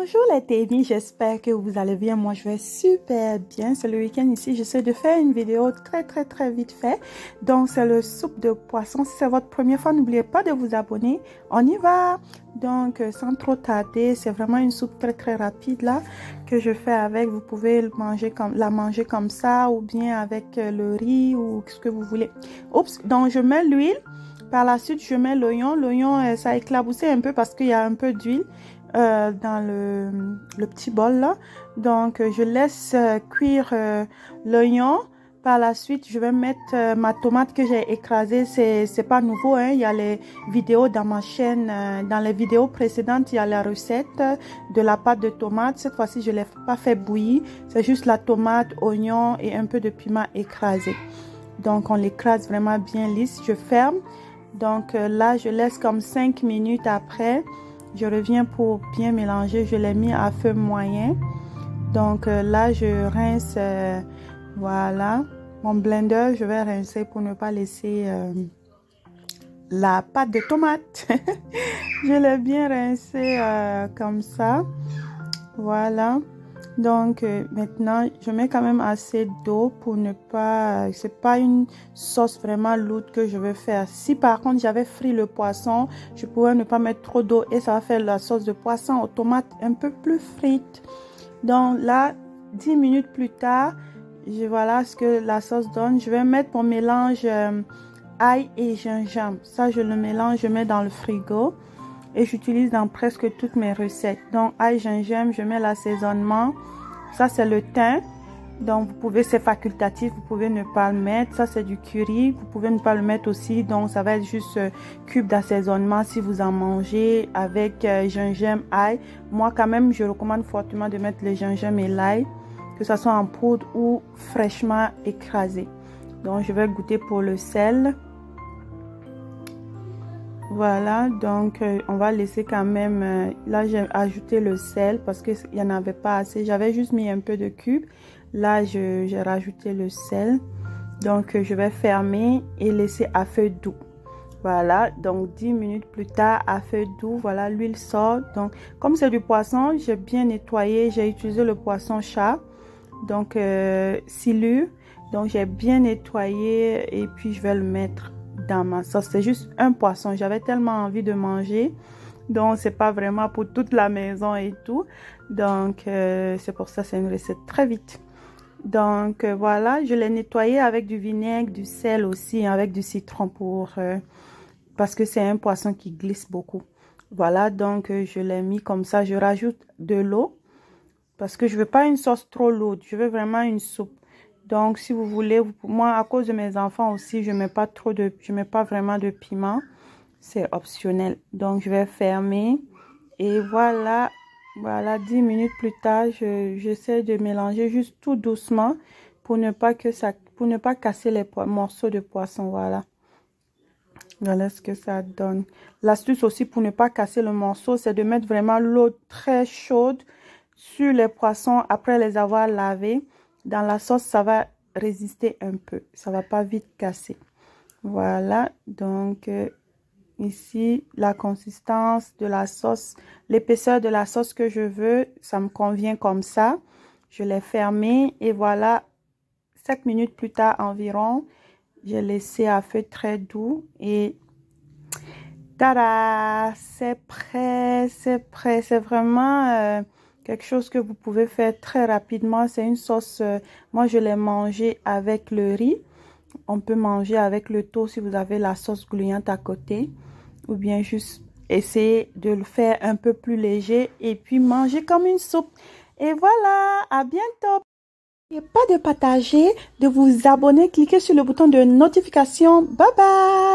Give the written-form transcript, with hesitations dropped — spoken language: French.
Bonjour les témis, j'espère que vous allez bien. Moi je vais super bien. C'est le week-end ici. J'essaie de faire une vidéo très vite fait. Donc c'est le soupe de poisson. Si c'est votre première fois, n'oubliez pas de vous abonner. On y va. Donc sans trop tarder, c'est vraiment une soupe très rapide là que je fais avec. Vous pouvez la manger comme ça ou bien avec le riz ou ce que vous voulez. Oups, donc je mets l'huile. Par la suite, je mets l'oignon. L'oignon, ça a éclaboussé un peu parce qu'il y a un peu d'huile dans le petit bol là. Donc, je laisse cuire l'oignon. Par la suite, je vais mettre ma tomate que j'ai écrasée. C'est pas nouveau, hein. Il y a les vidéos dans ma chaîne. Dans les vidéos précédentes, il y a la recette de la pâte de tomate. Cette fois-ci, je ne l'ai pas fait bouillir. C'est juste la tomate, oignon et un peu de piment écrasé. Donc, on l'écrase vraiment bien lisse. Je ferme. Donc là, je laisse comme 5 minutes après. Je reviens pour bien mélanger. Je l'ai mis à feu moyen. Donc là, je rince, voilà, mon blender. Je vais rincer pour ne pas laisser la pâte de tomate. Je l'ai bien rincé comme ça. Voilà. Donc maintenant, je mets quand même assez d'eau pour ne pas... c'est pas une sauce vraiment lourde que je vais faire. Si par contre j'avais frit le poisson, je pourrais ne pas mettre trop d'eau et ça va faire la sauce de poisson aux tomates un peu plus frite. Donc là, 10 minutes plus tard, voilà ce que la sauce donne. Je vais mettre mon mélange ail et gingembre. Ça, je le mélange, je mets dans le frigo. Et j'utilise dans presque toutes mes recettes. Donc, ail, gingembre, je mets l'assaisonnement. Ça, c'est le thym. Donc, vous pouvez, c'est facultatif, vous pouvez ne pas le mettre. Ça, c'est du curry. Vous pouvez ne pas le mettre aussi. Donc, ça va être juste cube d'assaisonnement si vous en mangez avec gingembre, ail. Moi, quand même, je recommande fortement de mettre le gingembre et l'ail, que ce soit en poudre ou fraîchement écrasé. Donc, je vais goûter pour le sel. Voilà, donc on va laisser quand même, là j'ai ajouté le sel parce qu'il n'y en avait pas assez, j'avais juste mis un peu de cube, là j'ai rajouté le sel, donc je vais fermer et laisser à feu doux. Voilà, donc 10 minutes plus tard à feu doux, voilà, l'huile sort. Donc comme c'est du poisson, j'ai bien nettoyé, j'ai utilisé le poisson chat, donc silure, donc j'ai bien nettoyé et puis je vais le mettre dans ma sauce. C'est juste un poisson, j'avais tellement envie de manger, donc c'est pas vraiment pour toute la maison et tout, donc c'est pour ça, c'est une recette très vite. Donc voilà, je l'ai nettoyé avec du vinaigre, du sel aussi, avec du citron pour parce que c'est un poisson qui glisse beaucoup. Voilà, donc je l'ai mis comme ça. Je rajoute de l'eau parce que je veux pas une sauce trop lourde, je veux vraiment une soupe. Donc, si vous voulez, moi, à cause de mes enfants aussi, je mets pas vraiment de piment. C'est optionnel. Donc, je vais fermer. Et voilà, 10 minutes plus tard, j'essaie de mélanger juste tout doucement pour ne pas casser les morceaux de poisson. Voilà. Voilà ce que ça donne. L'astuce aussi pour ne pas casser le morceau, c'est de mettre vraiment l'eau très chaude sur les poissons après les avoir lavés. Dans la sauce, ça va résister un peu. Ça va pas vite casser. Voilà. Donc, ici, la consistance de la sauce, l'épaisseur de la sauce que je veux, ça me convient comme ça. Je l'ai fermé et voilà, 7 minutes plus tard environ, j'ai laissé à feu très doux et tada, c'est prêt, c'est prêt. C'est vraiment... quelque chose que vous pouvez faire très rapidement. C'est une sauce, moi je l'ai mangé avec le riz. On peut manger avec le toast si vous avez la sauce gluante à côté. Ou bien juste essayer de le faire un peu plus léger. Et puis manger comme une soupe. Et voilà, à bientôt. N'oubliez pas de partager, de vous abonner, cliquez sur le bouton de notification. Bye bye.